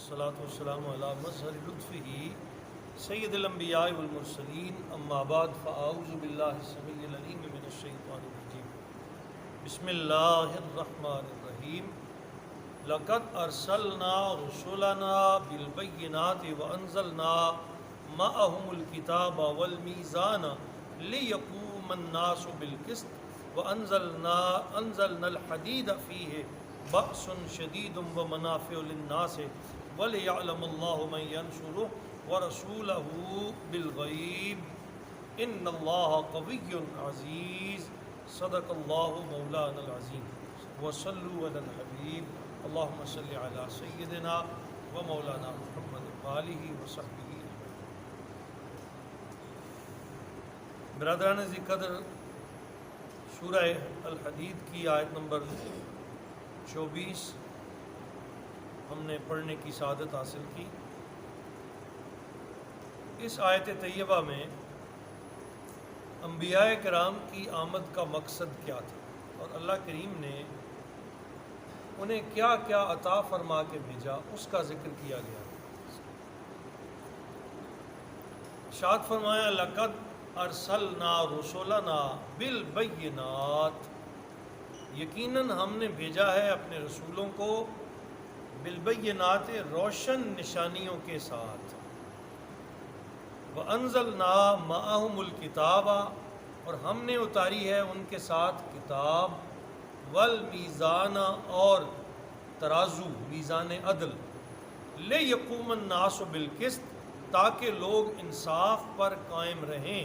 والصلاة والسلام على مظهر لطفه سید الانبیاء والمرسلین اما بعد فاعوذ باللہ السمیع العلیم من الشیطان الرجیم بسم اللہ الرحمن الرحیم لقد ارسلنا رسلنا بالبینات وانزلنا معهم الکتاب والمیزان لیقوم الناس بالقسط وانزلنا الحدید فیہ بأس شدید ومنافع للناس وليعلم الله من ينصره ورسوله بالغیب ان الله قوی عزیز صدق اللہ مولانا العظیم وصلوا علی الحبیب اللہم صل علی سیدنا ومولانا محمد وآلہ وصحبہ. برادران ذی قدر، سورہ الحدید کی آیت نمبر 24 ہم نے پڑھنے کی سعادت حاصل کی. اس آیت طیبہ میں انبیاء کرام کی آمد کا مقصد کیا تھا اور اللہ کریم نے انہیں کیا کیا عطا فرما کے بھیجا اس کا ذکر کیا گیا. ارشاد فرمایا لقد ارسلنا رسلنا بالبینات، یقیناً ہم نے بھیجا ہے اپنے رسولوں کو بالبینات، روشن نشانیوں کے ساتھ. وَأَنزَلْنَا مَعَهُمُ الْكِتَابَ، اور ہم نے اتاری ہے ان کے ساتھ کتاب، والمیزان، اور ترازو، میزان عدل، لِيَقُومَ النَّاسُ بِالْقِسْطِ، تاکہ لوگ انصاف پر قائم رہیں.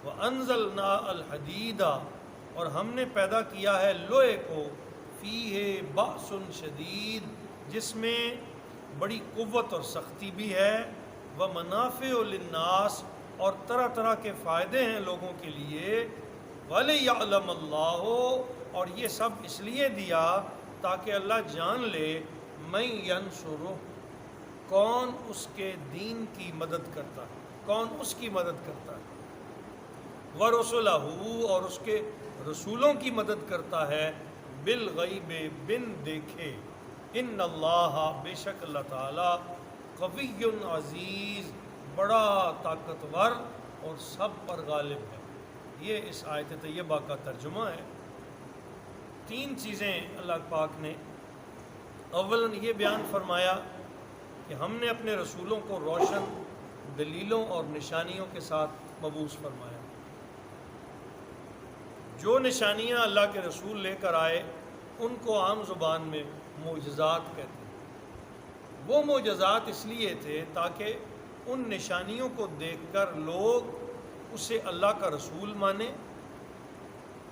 وَأَنزَلْنَا الْحَدِيدَ، اور ہم نے پیدا کیا ہے لوہے کو، فیہ بأس شدید، جس میں بڑی قوت اور سختی بھی ہے، ومنافع للناس، اور طرح طرح کے فائدے ہیں لوگوں کے لیے. وَلِيَعْلَمَ اللَّهُ، اور یہ سب اس لیے دیا تاکہ اللہ جان لے، مَن يَنْصُرُهُ، کون اس کے دین کی مدد کرتا ہے، کون اس کی مدد کرتا ہے. وَرُسُلَهُ، اور اس کے رسولوں کی مدد کرتا ہے، بالغیب، بن دیکھے. ان اللہ، بے شک اللہ تعالی، قوی عزیز، بڑا طاقتور اور سب پر غالب ہے. یہ اس آیت طیبہ کا ترجمہ ہے. 3 چیزیں اللہ پاک نے اولاً یہ بیان فرمایا کہ ہم نے اپنے رسولوں کو روشن دلیلوں اور نشانیوں کے ساتھ مبعوث فرمایا. جو نشانیاں اللہ کے رسول لے کر آئے ان کو عام زبان میں معجزات کہتے ہیں. وہ معجزات اس لیے تھے تاکہ ان نشانیوں کو دیکھ کر لوگ اسے اللہ کا رسول مانیں،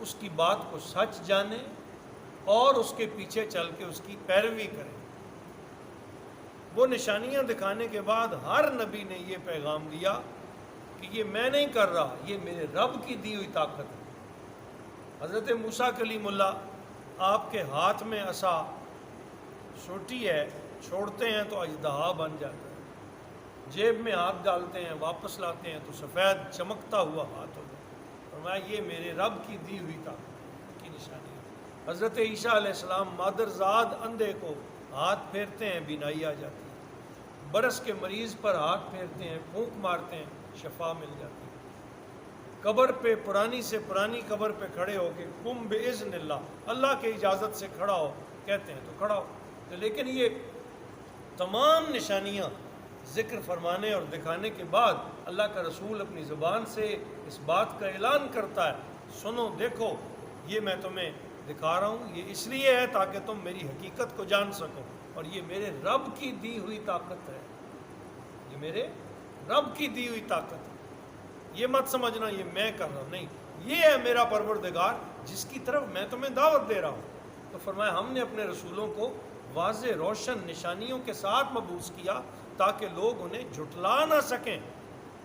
اس کی بات کو سچ جانیں اور اس کے پیچھے چل کے اس کی پیروی کریں. وہ نشانیاں دکھانے کے بعد ہر نبی نے یہ پیغام دیا کہ یہ میں نہیں کر رہا، یہ میرے رب کی دی ہوئی طاقت ہے. حضرت موسیٰ کلیم اللہ، آپ کے ہاتھ میں عصا سوٹی ہے، چھوڑتے ہیں تو اژدہا بن جاتا ہے، جیب میں ہاتھ ڈالتے ہیں واپس لاتے ہیں تو سفید چمکتا ہوا ہاتھ ہو جاتا ہے. فرمایا یہ میرے رب کی دی ہوئی طاقت کی نشانی ہے. حضرت عیسیٰ علیہ السلام مادرزاد اندھے کو ہاتھ پھیرتے ہیں بینائی آ جاتی ہے، برس کے مریض پر ہاتھ پھیرتے ہیں، پھونک مارتے ہیں، شفا مل جاتی ہے. قبر پہ پرانی سے پرانی قبر پہ کھڑے ہو کے قم باذن اللہ، اللہ کے اجازت سے کھڑا ہو کہتے ہیں تو کھڑا ہو. لیکن یہ تمام نشانیاں ذکر فرمانے اور دکھانے کے بعد اللہ کا رسول اپنی زبان سے اس بات کا اعلان کرتا ہے، سنو دیکھو یہ میں تمہیں دکھا رہا ہوں، یہ اس لیے ہے تاکہ تم میری حقیقت کو جان سکو، اور یہ میرے رب کی دی ہوئی طاقت ہے، یہ میرے رب کی دی ہوئی طاقت ہے. یہ مت سمجھنا یہ میں کر رہا ہوں، نہیں، یہ ہے میرا پروردگار جس کی طرف میں تمہیں دعوت دے رہا ہوں. تو فرمایا ہم نے اپنے رسولوں کو واضح روشن نشانیوں کے ساتھ مبعوث کیا تاکہ لوگ انہیں جھٹلا نہ سکیں.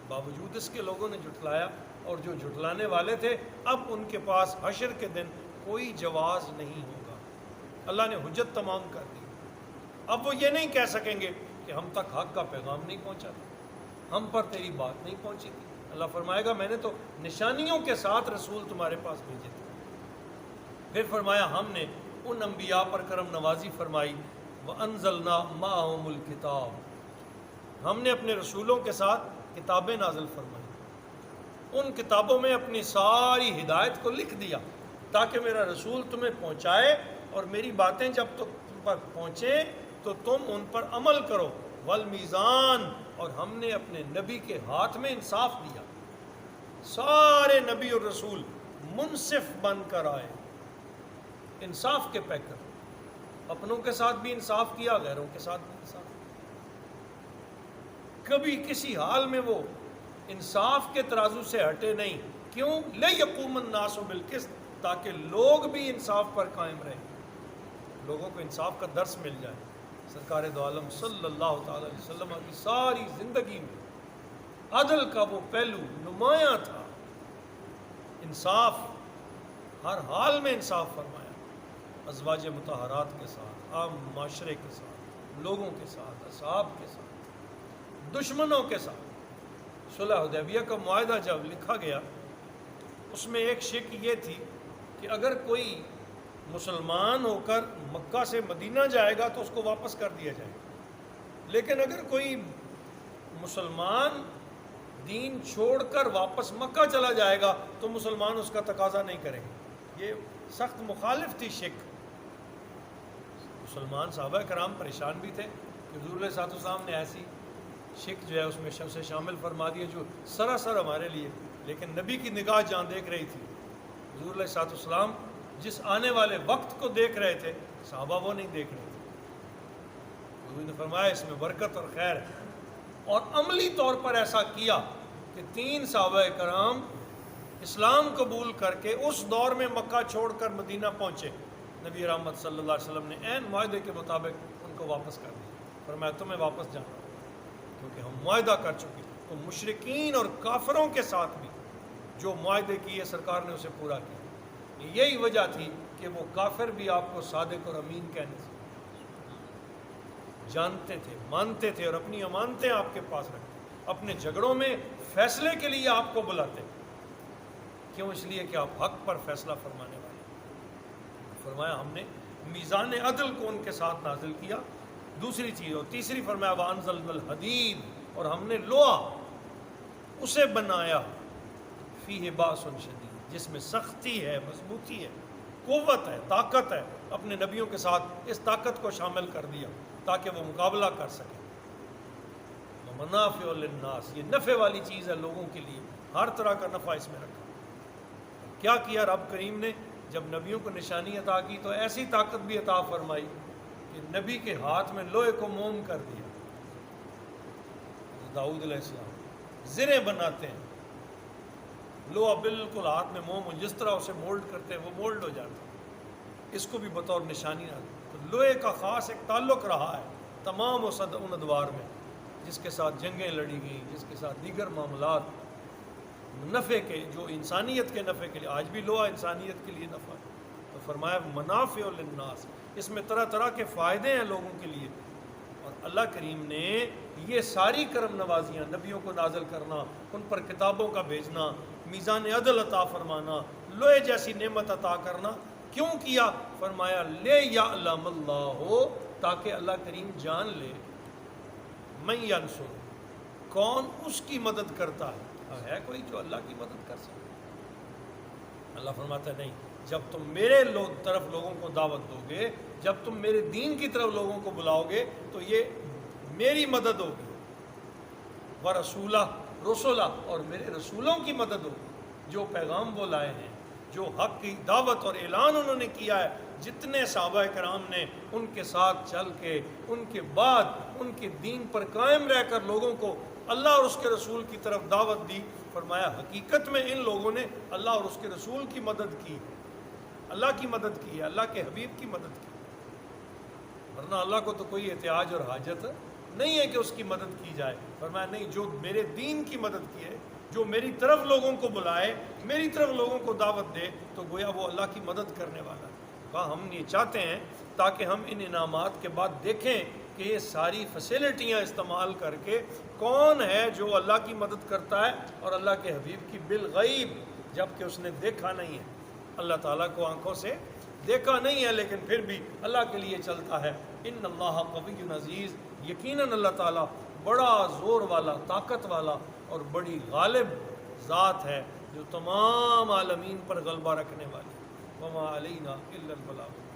باوجود اس کے لوگوں نے جھٹلایا، اور جو جھٹلانے والے تھے اب ان کے پاس حشر کے دن کوئی جواز نہیں ہوگا. اللہ نے حجت تمام کر دی. اب وہ یہ نہیں کہہ سکیں گے کہ ہم تک حق کا پیغام نہیں پہنچا تھا، ہم پر تیری بات نہیں پہنچی تھی. اللہ فرمائے گا میں نے تو نشانیوں کے ساتھ رسول تمہارے پاس بھیجے تھے. پھر فرمایا ہم نے ان انبیاء پر کرم نوازی فرمائی وَأَنزَلْنَا مَعَهُمُ الْكِتَابَ، ہم نے اپنے رسولوں کے ساتھ کتابیں نازل فرمائی، ان کتابوں میں اپنی ساری ہدایت کو لکھ دیا تاکہ میرا رسول تمہیں پہنچائے اور میری باتیں جب تم پر پہنچیں تو تم ان پر عمل کرو، والمیزان، اور ہم نے اپنے نبی کے ہاتھ میں انصاف دیا، سارے نبی اور رسول منصف بن کر آئے، انصاف کے پیکر، اپنوں کے ساتھ بھی انصاف کیا، غیروں کے ساتھ بھی انصاف کیا، کبھی کسی حال میں وہ انصاف کے ترازو سے ہٹے نہیں، کیوں؟ لِیَقُومَ النَّاسُ بِالْقِسْطِ، تاکہ لوگ بھی انصاف پر قائم رہیں، لوگوں کو انصاف کا درس مل جائے۔ سرکار دو عالم صلی اللہ تعالی علیہ وسلم کی ساری زندگی میں عدل کا وہ پہلو نمایاں تھا، انصاف، ہر حال میں انصاف فرمایا، ازواج مطہرات کے ساتھ، عام معاشرے کے ساتھ، لوگوں کے ساتھ، اصحاب کے ساتھ، دشمنوں کے ساتھ۔ صلح حدیبیہ کا معاہدہ جب لکھا گیا اس میں ایک شک یہ تھی کہ اگر کوئی مسلمان ہو کر مکہ سے مدینہ جائے گا تو اس کو واپس کر دیا جائے گا، لیکن اگر کوئی مسلمان دین چھوڑ کر واپس مکہ چلا جائے گا تو مسلمان اس کا تقاضا نہیں کریں گے۔ یہ سخت مخالف تھی شک۔ مسلمان صحابہ کرام پریشان بھی تھے کہ حضور علیہ الصلوۃ والسلام نے ایسی شک جو ہے اس میں سے شامل فرما دیا جو سراسر ہمارے لیے، لیکن نبی کی نگاہ جہاں دیکھ رہی تھی، حضور علیہ الصلوۃ والسلام جس آنے والے وقت کو دیکھ رہے تھے، صحابہ وہ نہیں دیکھ رہے تھے۔ حضور نے فرمایا اس میں برکت اور خیر ہے، اور عملی طور پر ایسا کیا کہ 3 صحابہ کرام اسلام قبول کر کے اس دور میں مکہ چھوڑ کر مدینہ پہنچے، نبی رحمت صلی اللہ علیہ وسلم نے عین معاہدے کے مطابق ان کو واپس کر دیا، فرمایا تمہیں واپس جانا کیونکہ ہم معاہدہ کر چکے۔ تو مشرکین اور کافروں کے ساتھ بھی جو معاہدے کیے سرکار نے اسے پورا کیا۔ یہی وجہ تھی کہ وہ کافر بھی آپ کو صادق اور امین کہنے سے جانتے تھے، مانتے تھے، اور اپنی امانتیں آپ کے پاس رکھتے، اپنے جھگڑوں میں فیصلے کے لیے آپ کو بلاتے۔ کیوں؟ اس لیے کہ آپ حق پر فیصلہ فرمانے والے۔ فرمایا ہم نے میزان عدل کو ان کے ساتھ نازل کیا، دوسری چیز، اور تیسری فرمایا وَأَنزَلْنَا الْحَدِيدَ، اور ہم نے لوہا اسے بنایا، فِيهِ بَأْسٌ شَدِيدٌ، جس میں سختی ہے، مضبوطی ہے، قوت ہے، طاقت ہے۔ اپنے نبیوں کے ساتھ اس طاقت کو شامل کر دیا تاکہ وہ مقابلہ کر سکیں۔ وَمَنَافِعُ لِلنَّاسِ، یہ نفع والی چیز ہے لوگوں کے لیے، ہر طرح کا نفع اس میں رکھا۔ کیا کیا رب کریم نے؟ جب نبیوں کو نشانی عطا کی تو ایسی طاقت بھی عطا فرمائی کہ نبی کے ہاتھ میں لوہے کو موم کر دیا۔ داؤد علیہ السلام زریں بناتے ہیں، لوہا بالکل ہاتھ میں موم، جس طرح اسے مولڈ کرتے ہیں وہ مولڈ ہو جاتا ہے، اس کو بھی بطور نشانی نہ۔ تو لوہے کا خاص ایک تعلق رہا ہے تمام ان ادوار میں، جس کے ساتھ جنگیں لڑی گئیں، جس کے ساتھ دیگر معاملات نفع کے، جو انسانیت کے نفع کے لیے، آج بھی لوہا انسانیت کے لیے نفع ہے۔ تو فرمایا منافع للناس، اس میں طرح طرح کے فائدے ہیں لوگوں کے لیے۔ اور اللہ کریم نے یہ ساری کرم نوازیاں، نبیوں کو نازل کرنا، ان پر کتابوں کا بھیجنا، میزان عدل عطا فرمانا، لوہے جیسی نعمت عطا کرنا، کیوں کیا؟ فرمایا لِیَعْلَمَ اللَّهُ، تاکہ اللہ کریم جان لے، مَن يَنصُرُ، کون اس کی مدد کرتا ہے۔ اب ہے کوئی جو اللہ کی مدد کر سکے؟ اللہ فرماتا ہے نہیں، جب تم میرے طرف لوگوں کو دعوت دو گے، جب تم میرے دین کی طرف لوگوں کو بلاؤ گے تو یہ میری مدد ہوگی، وَرَسُولَهُ، رسولہ، اور میرے رسولوں کی مدد ہوگی، جو پیغام وہ لائے ہیں، جو حق کی دعوت اور اعلان انہوں نے کیا ہے۔ جتنے صحابہ کرام نے ان کے ساتھ چل کے، ان کے بعد ان کے دین پر قائم رہ کر لوگوں کو اللہ اور اس کے رسول کی طرف دعوت دی، فرمایا حقیقت میں ان لوگوں نے اللہ اور اس کے رسول کی مدد کی، اللہ کی مدد کی ہے، اللہ کے حبیب کی مدد کی، ورنہ اللہ کو تو کوئی احتیاج اور حاجت نہیں ہے کہ اس کی مدد کی جائے۔ فرمایا نہیں، جو میرے دین کی مدد کی ہے، جو میری طرف لوگوں کو بلائے، میری طرف لوگوں کو دعوت دے، تو گویا وہ اللہ کی مدد کرنے والا ہے۔ کہا ہم یہ چاہتے ہیں تاکہ ہم ان انعامات کے بعد دیکھیں کہ یہ ساری فیسلٹیاں استعمال کر کے کون ہے جو اللہ کی مدد کرتا ہے اور اللہ کے حبیب کی بالغیب، جب کہ اس نے دیکھا نہیں ہے، اللہ تعالیٰ کو آنکھوں سے دیکھا نہیں ہے، لیکن پھر بھی اللہ کے لیے چلتا ہے، ان اللہ قوی عزیز، یقیناً اللہ تعالیٰ بڑا زور والا، طاقت والا اور بڑی غالب ذات ہے جو تمام عالمین پر غلبہ رکھنے والی۔ وما علینا الا البلاغ۔